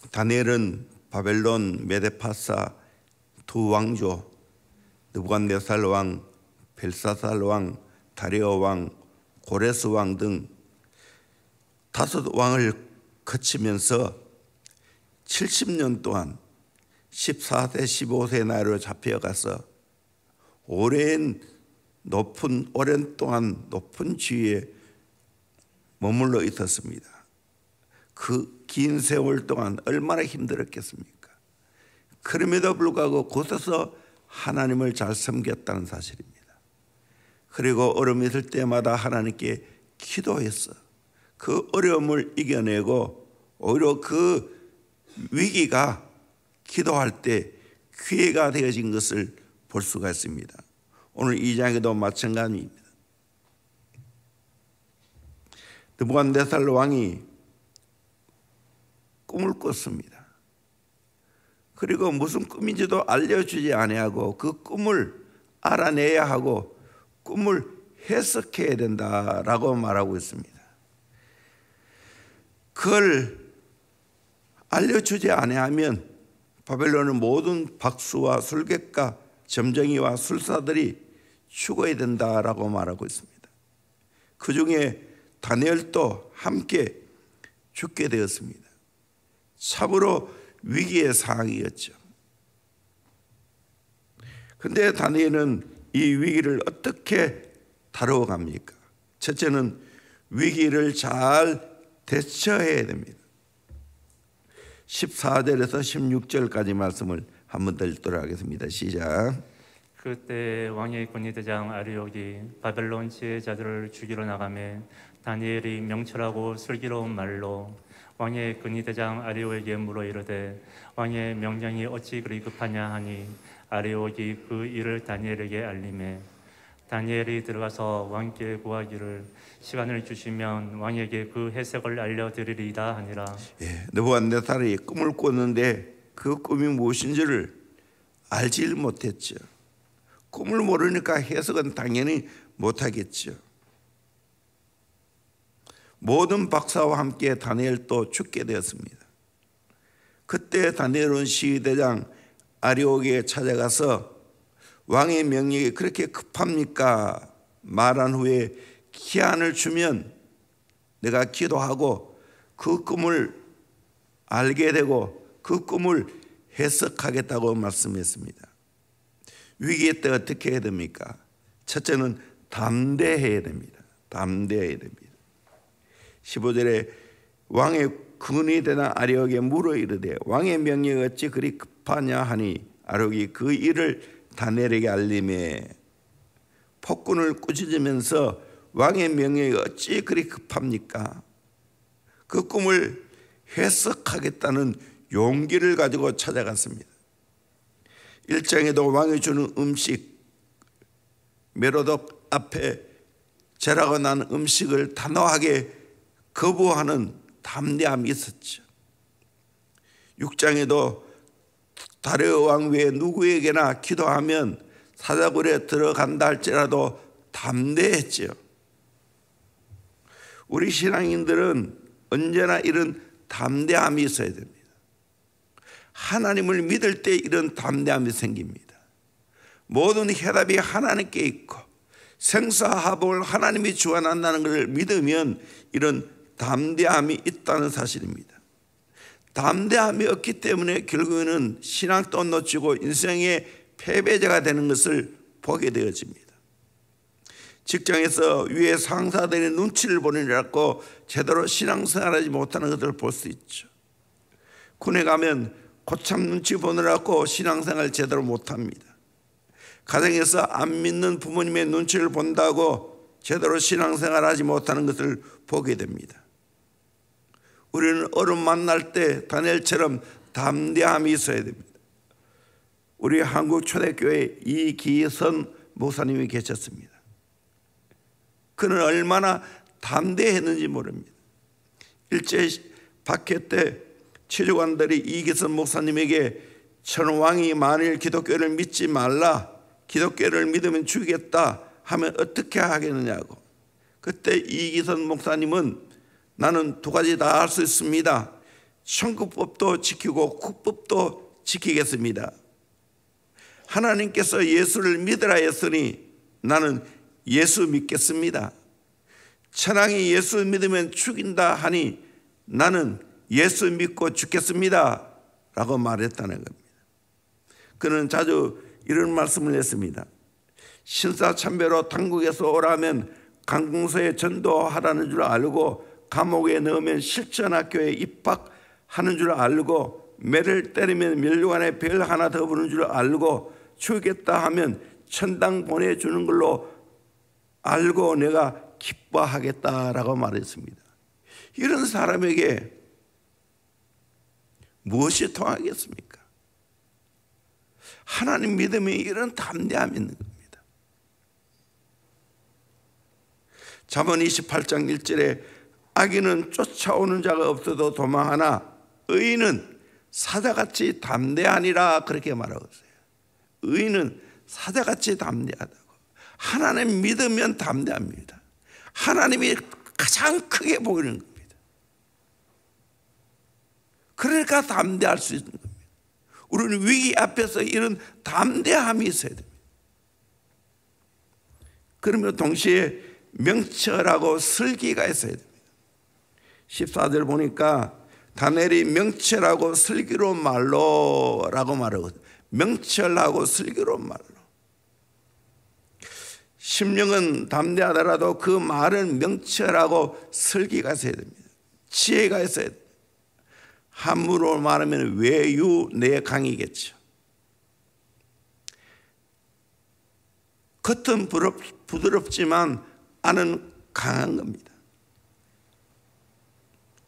다니엘은 바벨론, 메데파사 두 왕조 느부갓네살 왕, 벨사살 왕, 다리오 왕, 고레스 왕 등 5왕을 거치면서 70년 동안 14세, 15세 나이로 잡혀가서 오랜 동안 높은 지위에 머물러 있었습니다. 그 긴 세월 동안 얼마나 힘들었겠습니까? 그럼에도 불구하고 곳에서 하나님을 잘 섬겼다는 사실입니다. 그리고 어려움이 있을 때마다 하나님께 기도했어. 그 어려움을 이겨내고 오히려 그 위기가 기도할 때 기회가 되어진 것을 볼 수가 있습니다. 오늘 2장에도 마찬가지입니다. 느부갓네살 왕이 꿈을 꿨습니다. 그리고 무슨 꿈인지도 알려주지 아니하고 그 꿈을 알아내야 하고 꿈을 해석해야 된다라고 말하고 있습니다. 그걸 알려주지 아니하면 바벨론의 모든 박수와 술객과 점쟁이와 술사들이 죽어야 된다라고 말하고 있습니다. 그 중에 다니엘도 함께 죽게 되었습니다. 참으로 위기의 상황이었죠. 그런데 다니엘은 이 위기를 어떻게 다루어갑니까? 첫째는 위기를 잘 대처해야 됩니다. 14절에서 16절까지 말씀을 한 번 더 읽도록 하겠습니다. 시작. 그때 왕의 군의대장 아리옥이 바벨론 지혜자들을 죽이러 나가매 다니엘이 명철하고 슬기로운 말로 왕의 군의대장 아리옥에게 물어 이르되 왕의 명령이 어찌 그리 급하냐 하니 아리옥이 그 일을 다니엘에게 알리매 다니엘이 들어가서 왕께 구하기를 시간을 주시면 왕에게 그 해석을 알려드리리이다 하니라. 느부갓네살이 꿈을 꿨는데 그 꿈이 무엇인지를 알지 못했죠. 꿈을 모르니까 해석은 당연히 못하겠죠. 모든 박사와 함께 다니엘도 죽게 되었습니다. 그때 다니엘은 시위대장 아리옥에게 찾아가서 왕의 명령이 그렇게 급합니까? 말한 후에 기한을 주면 내가 기도하고 그 꿈을 알게 되고 그 꿈을 해석하겠다고 말씀했습니다. 위기에 때 어떻게 해야 됩니까? 첫째는 담대해야 됩니다. 담대해야 됩니다. 15절에 왕의 군의대장 아리옥에게 물어 이르되 왕의 명령이 어찌 그리 급하냐 하니 아리옥이 그 일을 다니엘에게 알림에 폭군을 꾸짖으면서 왕의 명령이 어찌 그리 급합니까? 그 꿈을 해석하겠다는 용기를 가지고 찾아갔습니다. 1장에도 왕이 주는 음식 메로덕 앞에 절하고 난 음식을 단호하게 거부하는 담대함이 있었죠. 6장에도 다리오 왕 외에 누구에게나 기도하면 사자굴에 들어간다 할지라도 담대했죠. 우리 신앙인들은 언제나 이런 담대함이 있어야 됩니다. 하나님을 믿을 때 이런 담대함이 생깁니다. 모든 해답이 하나님께 있고 생사화복을 하나님이 주관한다는 것을 믿으면 이런 담대함이 있다는 사실입니다. 담대함이 없기 때문에 결국에는 신앙도 놓치고 인생의 패배자가 되는 것을 보게 되어집니다. 직장에서 위에 상사들의 눈치를 보느라고 제대로 신앙생활하지 못하는 것을 볼 수 있죠. 군에 가면 고참 눈치 보느라고 신앙생활 제대로 못합니다. 가정에서 안 믿는 부모님의 눈치를 본다고 제대로 신앙생활하지 못하는 것을 보게 됩니다. 우리는 어려움 만날 때 다니엘처럼 담대함이 있어야 됩니다. 우리 한국 초대교회 이기선 목사님이 계셨습니다. 그는 얼마나 담대했는지 모릅니다. 일제 박해 때 체류관들이 이기선 목사님에게 천왕이 만일 기독교를 믿지 말라, 기독교를 믿으면 죽이겠다 하면 어떻게 하겠느냐고. 그때 이기선 목사님은 나는 두 가지 다 할 수 있습니다. 천국법도 지키고 국법도 지키겠습니다. 하나님께서 예수를 믿으라 했으니 나는 예수 믿겠습니다. 천황이 예수 믿으면 죽인다 하니 나는 예수 믿고 죽겠습니다 라고 말했다는 겁니다. 그는 자주 이런 말씀을 했습니다. 신사참배로 당국에서 오라면 강공서에 전도하라는 줄 알고, 감옥에 넣으면 실천학교에 입학하는 줄 알고, 매를 때리면 면류관에 별 하나 더 부는 줄 알고, 죽겠다 하면 천당 보내주는 걸로 알고 내가 기뻐하겠다라고 말했습니다. 이런 사람에게 무엇이 통하겠습니까? 하나님 믿음에 이런 담대함이 있는 겁니다. 잠언 28장 1절에 악인은 쫓아오는 자가 없어도 도망하나 의인은 사자같이 담대하니라 그렇게 말하고 있어요. 의인은 사자같이 담대하다고. 하나님 믿으면 담대합니다. 하나님이 가장 크게 보이는 겁니다. 그러니까 담대할 수 있는 겁니다. 우리는 위기 앞에서 이런 담대함이 있어야 됩니다. 그러면 동시에 명철하고 슬기가 있어야 됩니다. 14절 보니까 다니엘이 명철하고 슬기로 말로라고 말하거든요. 명철하고 슬기로 말로. 심령은 담대하더라도 그 말은 명철하고 슬기가 있어야 됩니다. 지혜가 있어야 됩니다. 한문으로 말하면 외유내강이겠죠. 겉은 부드럽지만 안은 강한 겁니다.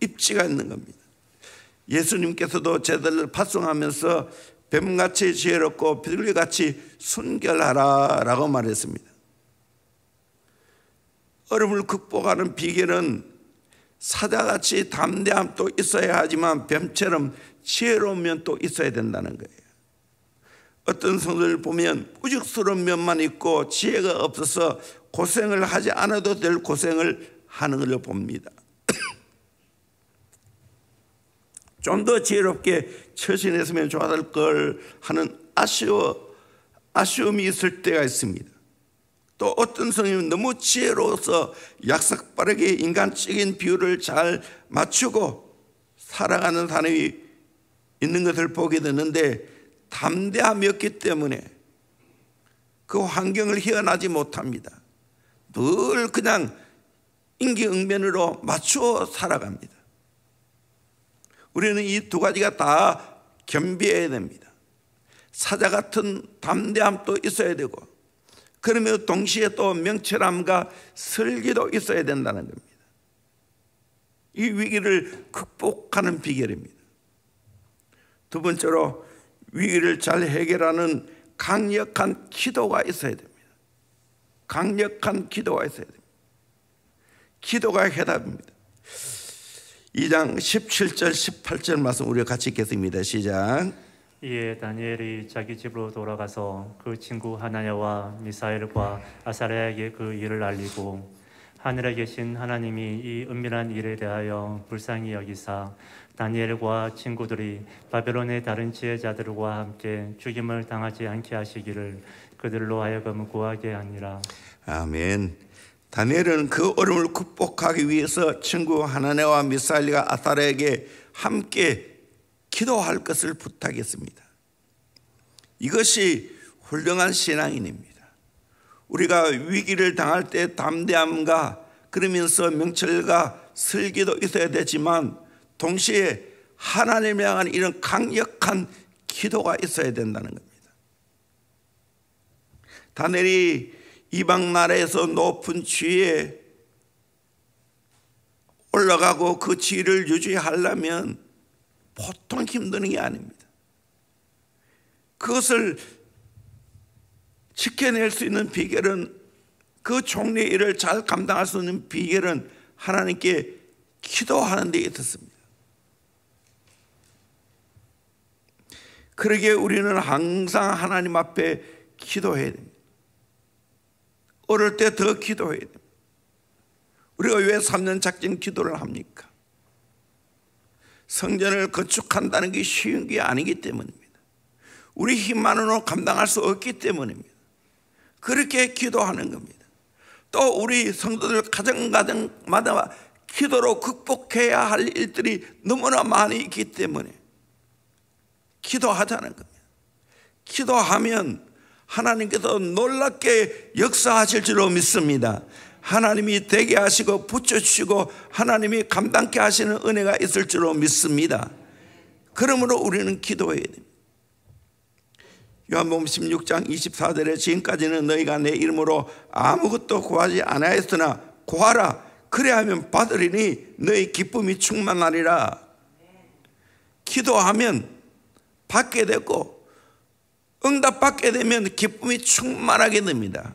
입지가 있는 겁니다. 예수님께서도 제자들을 파송하면서 뱀같이 지혜롭고 비둘기같이 순결하라 라고 말했습니다. 어려움을 극복하는 비결은 사자같이 담대함도 있어야 하지만 뱀처럼 지혜로우면 또 있어야 된다는 거예요. 어떤 성도를 보면 우직스러운 면만 있고 지혜가 없어서 고생을 하지 않아도 될 고생을 하는 걸 봅니다. 좀 더 지혜롭게 처신했으면 좋았을 걸 하는 아쉬움이 있을 때가 있습니다. 또 어떤 성인은 너무 지혜로워서 약삭빠르게 인간적인 비율을 잘 맞추고 살아가는 사람이 있는 것을 보게 되는데 담대함이 없기 때문에 그 환경을 헤어나지 못합니다. 늘 그냥 임기응변으로 맞추어 살아갑니다. 우리는 이 두 가지가 다 겸비해야 됩니다. 사자 같은 담대함도 있어야 되고, 그러면 동시에 또 명철함과 슬기도 있어야 된다는 겁니다. 이 위기를 극복하는 비결입니다. 두 번째로 위기를 잘 해결하는 강력한 기도가 있어야 됩니다. 강력한 기도가 있어야 됩니다. 기도가 해답입니다. 2장 17절 18절 말씀 우리가 같이 읽겠습니다. 시작. 이에 다니엘이 자기 집으로 돌아가서 그 친구 하나냐와 미사엘과 아사랴에게 그 일을 알리고, 하늘에 계신 하나님이 이 은밀한 일에 대하여 불쌍히 여기사 다니엘과 친구들이 바벨론의 다른 지혜자들과 함께 죽임을 당하지 않게 하시기를 그들로 하여금 구하게 하니라. 아멘. 다니엘은 그 어려움을 극복하기 위해서 친구 하나냐와 미사엘과 아사랴에게 함께 기도할 것을 부탁했습니다. 이것이 훌륭한 신앙인입니다. 우리가 위기를 당할 때 담대함과 그러면서 명철과 슬기도 있어야 되지만 동시에 하나님을 향한 이런 강력한 기도가 있어야 된다는 겁니다. 다니엘이 이방 나라에서 높은 지위에 올라가고 그 지위를 유지하려면 보통 힘든 게 아닙니다. 그것을 지켜낼 수 있는 비결은, 그 종류의 일을 잘 감당할 수 있는 비결은 하나님께 기도하는 데 있었습니다. 그러기에 우리는 항상 하나님 앞에 기도해야 됩니다. 어릴 때 더 기도해야 됩니다. 우리가 왜 3년 작전 기도를 합니까? 성전을 건축한다는 게 쉬운 게 아니기 때문입니다. 우리 힘만으로 감당할 수 없기 때문입니다. 그렇게 기도하는 겁니다. 또 우리 성도들 가정마다 기도로 극복해야 할 일들이 너무나 많이 있기 때문에 기도하자는 겁니다. 기도하면 하나님께서 놀랍게 역사하실 줄로 믿습니다. 하나님이 되게 하시고 붙여주시고 하나님이 감당케 하시는 은혜가 있을 줄로 믿습니다. 그러므로 우리는 기도해야 됩니다. 요한복음 16장 24절에 지금까지는 너희가 내 이름으로 아무것도 구하지 아니하였으나 구하라 그래야하면 받으리니 너희 기쁨이 충만하리라. 기도하면 받게 되고 응답받게 되면 기쁨이 충만하게 됩니다.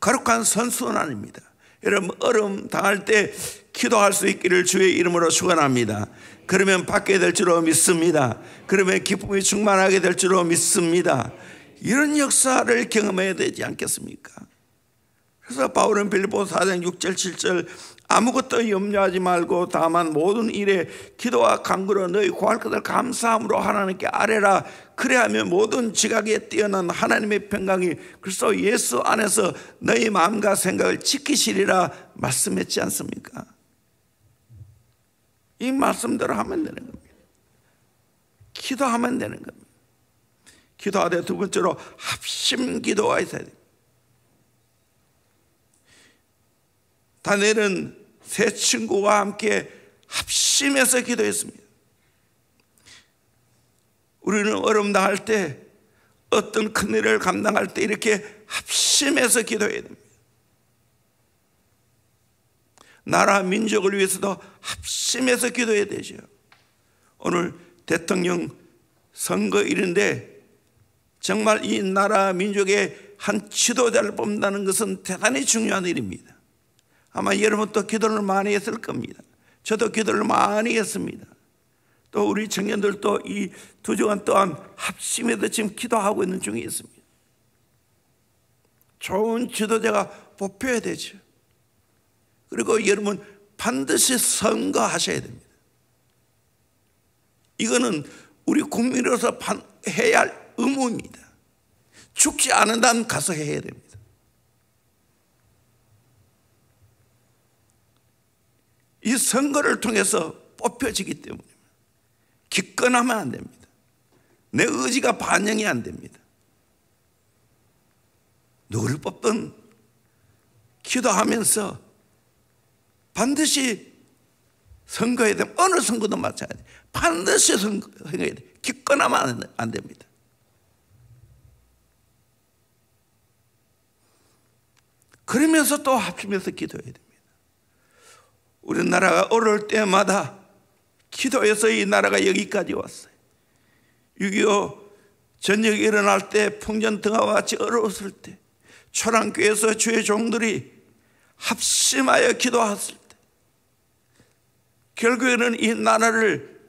거룩한 선순환입니다. 여러분 어려움 당할 때 기도할 수 있기를 주의 이름으로 축원합니다. 그러면 받게 될 줄로 믿습니다. 그러면 기쁨이 충만하게 될 줄로 믿습니다. 이런 역사를 경험해야 되지 않겠습니까? 그래서 바울은 빌립보서 4장 6절 7절 아무것도 염려하지 말고 다만 모든 일에 기도와 간구로 너희 구할 것을 감사함으로 하나님께 아뢰라. 그래야하면 모든 지각에 뛰어난 하나님의 평강이 그리스도 예수 안에서 너희 마음과 생각을 지키시리라 말씀했지 않습니까? 이 말씀대로 하면 되는 겁니다. 기도하면 되는 겁니다. 기도하되 두 번째로 합심 기도가 있어야 됩니다. 다니엘은 세 친구와 함께 합심해서 기도했습니다. 우리는 어려움 당할 때 어떤 큰일을 감당할 때 이렇게 합심해서 기도해야 됩니다. 나라 민족을 위해서도 합심해서 기도해야 되죠. 오늘 대통령 선거일인데 정말 이 나라 민족의 한 지도자를 뽑는다는 것은 대단히 중요한 일입니다. 아마 여러분도 기도를 많이 했을 겁니다. 저도 기도를 많이 했습니다. 또 우리 청년들도 이 2주간 동안 합심해서 지금 기도하고 있는 중에 있습니다. 좋은 지도자가 뽑혀야 되죠. 그리고 여러분 반드시 선거하셔야 됩니다. 이거는 우리 국민으로서 해야 할 의무입니다. 죽지 않는다면 가서 해야 됩니다. 이 선거를 통해서 뽑혀지기 때문에 기권하면 안 됩니다. 내 의지가 반영이 안 됩니다. 누구를 뽑든 기도하면서 반드시 선거해야 됩니다. 어느 선거도 마찬가지. 반드시 선거해야 돼요. 기권하면 안 됩니다. 그러면서 또 합심해서 기도해야 됩니다. 우리나라가 어려울 때마다 기도해서 이 나라가 여기까지 왔어요. 6.25 전역이 일어날 때 풍전등화와 같이 어려웠을 때 초랑교회에서 주의 종들이 합심하여 기도했을 때 결국에는 이 나라를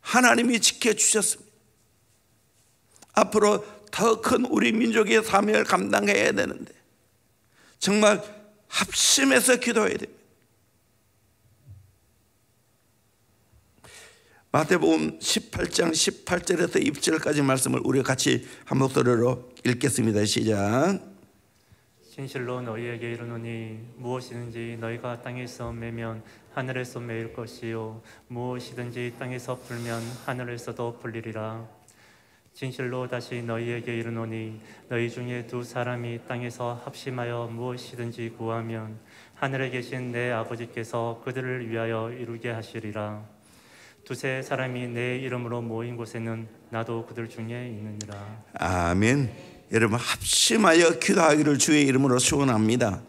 하나님이 지켜주셨습니다. 앞으로 더 큰 우리 민족의 사명을 감당해야 되는데 정말 합심해서 기도해야 됩니다. 마태복음 18장 18절에서 20절까지 말씀을 우리가 같이 한 목소리로 읽겠습니다. 시작. 진실로 너희에게 이르노니 무엇이든지 너희가 땅에서 매면 하늘에서 매일 것이요 무엇이든지 땅에서 풀면 하늘에서도 풀리리라. 진실로 다시 너희에게 이르노니 너희 중에 두 사람이 땅에서 합심하여 무엇이든지 구하면 하늘에 계신 내 아버지께서 그들을 위하여 이루게 하시리라. 두세 사람이 내 이름으로 모인 곳에는 나도 그들 중에 있느니라. 아멘. 여러분 합심하여 기도하기를 주의 이름으로 축원합니다.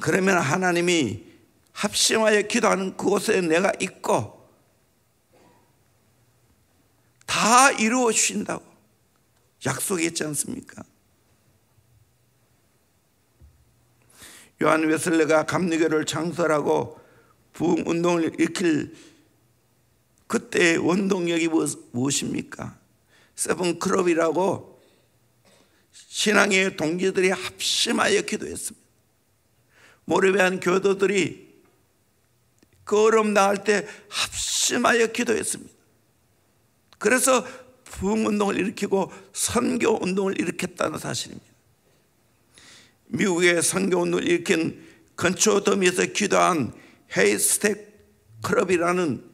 그러면 하나님이 합심하여 기도하는 그곳에 내가 있고 다 이루어 주신다고 약속했지 않습니까? 요한 웨슬레가 감리교를 창설하고 부흥운동을 일으킬 그때의 원동력이 무엇입니까? 세븐클럽이라고 신앙의 동지들이 합심하여 기도했습니다. 모래배한 교도들이 그 어려움 당할 때 합심하여 기도했습니다. 그래서 부흥운동을 일으키고 선교운동을 일으켰다는 사실입니다. 미국의 선교운동을 일으킨 건초더미에서 기도한 헤이스택 클럽이라는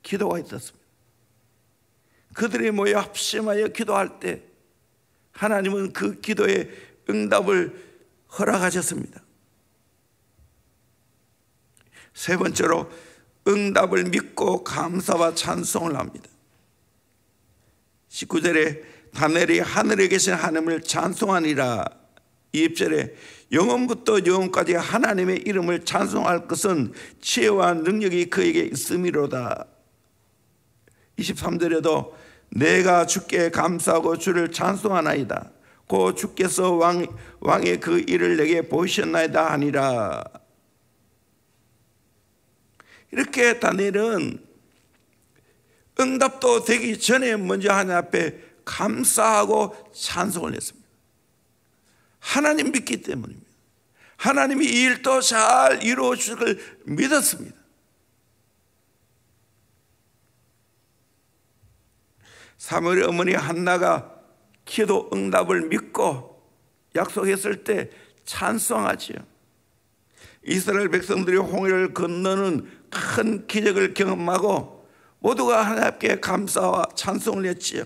기도가 있었습니다. 그들이 모여 합심하여 기도할 때 하나님은 그 기도에 응답을 허락하셨습니다. 세 번째로 응답을 믿고 감사와 찬송을 합니다. 19절에 다니엘이 하늘에 계신 하나님을 찬송하니라. 20절에 영원부터 영원까지 하나님의 이름을 찬송할 것은 지혜와 능력이 그에게 있음이로다. 23절에도 내가 주께 감사하고 주를 찬송하나이다. 고 주께서 왕의 그 일을 내게 보이셨나이다 하니라. 이렇게 다니엘은 응답도 되기 전에 먼저 하나님 앞에 감사하고 찬송을 했습니다. 하나님 믿기 때문입니다. 하나님이 이 일도 잘 이루어 주실 걸 믿었습니다. 사무엘의 어머니 한나가 기도 응답을 믿고 약속했을 때 찬송하지요. 이스라엘 백성들이 홍해를 건너는 큰 기적을 경험하고 모두가 하나님께 감사와 찬송을 했지요.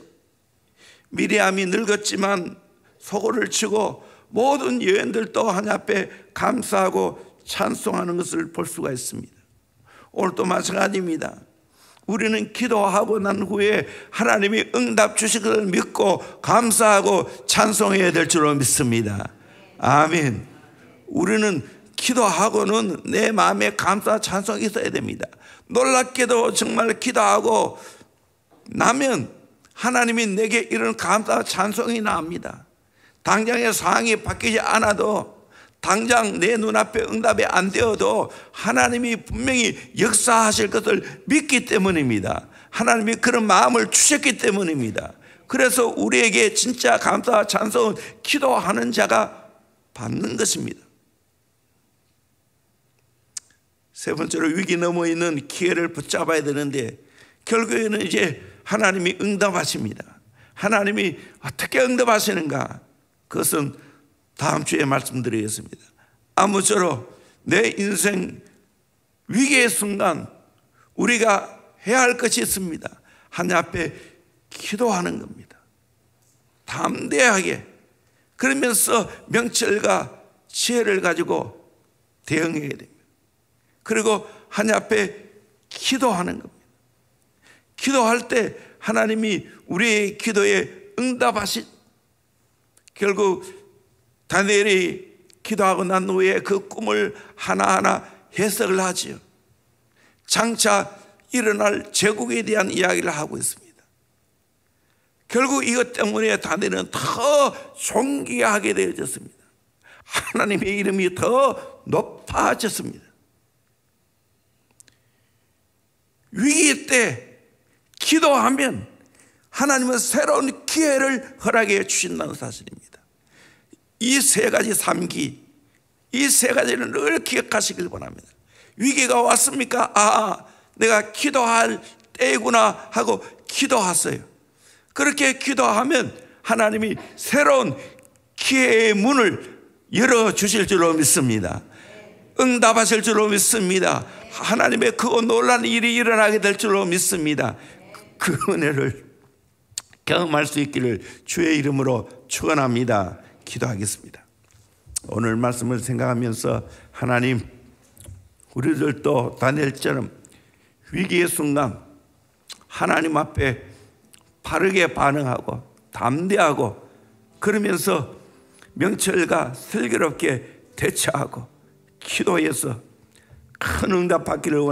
미리암이 늙었지만 소고를 치고 모든 여인들도 하나님 앞에 감사하고 찬송하는 것을 볼 수가 있습니다. 오늘도 마찬가지입니다. 우리는 기도하고 난 후에 하나님이 응답 주실 것을 믿고 감사하고 찬송해야 될 줄로 믿습니다. 아멘. 우리는 기도하고는 내 마음에 감사와 찬송이 있어야 됩니다. 놀랍게도 정말 기도하고 나면 하나님이 내게 이런 감사와 찬송이 나옵니다. 당장의 상황이 바뀌지 않아도, 당장 내 눈앞에 응답이 안 되어도 하나님이 분명히 역사하실 것을 믿기 때문입니다. 하나님이 그런 마음을 주셨기 때문입니다. 그래서 우리에게 진짜 감사와 찬송은 기도하는 자가 받는 것입니다. 세 번째로 위기 넘어 있는 기회를 붙잡아야 되는데 결국에는 이제 하나님이 응답하십니다. 하나님이 어떻게 응답하시는가? 그것은 다음 주에 말씀드리겠습니다. 아무쪼록 내 인생 위기의 순간 우리가 해야 할 것이 있습니다. 하나님 앞에 기도하는 겁니다. 담대하게, 그러면서 명철과 지혜를 가지고 대응해야 됩니다. 그리고 하나님 앞에 기도하는 겁니다. 기도할 때 하나님이 우리의 기도에 응답하시. 결국 다니엘이 기도하고 난 후에 그 꿈을 하나하나 해석을 하지요. 장차 일어날 제국에 대한 이야기를 하고 있습니다. 결국 이것 때문에 다니엘은 더 존귀하게 되어졌습니다. 하나님의 이름이 더 높아졌습니다. 위기 때 기도하면 하나님은 새로운 기회를 허락해 주신다는 사실입니다. 이 세 가지 삼기, 이 세 가지를 늘 기억하시길 바랍니다. 위기가 왔습니까? 아, 내가 기도할 때구나 하고 기도하세요. 그렇게 기도하면 하나님이 새로운 기회의 문을 열어주실 줄로 믿습니다. 응답하실 줄로 믿습니다. 하나님의 크고 놀라운 일이 일어나게 될 줄로 믿습니다. 그 은혜를 경험할 수 있기를 주의 이름으로 축원합니다. 기도하겠습니다. 오늘 말씀을 생각하면서 하나님, 우리들도 다니엘처럼 위기의 순간 하나님 앞에 바르게 반응하고 담대하고, 그러면서 명철과 슬기롭게 대처하고 기도해서 큰 응답 받기를 원합니다.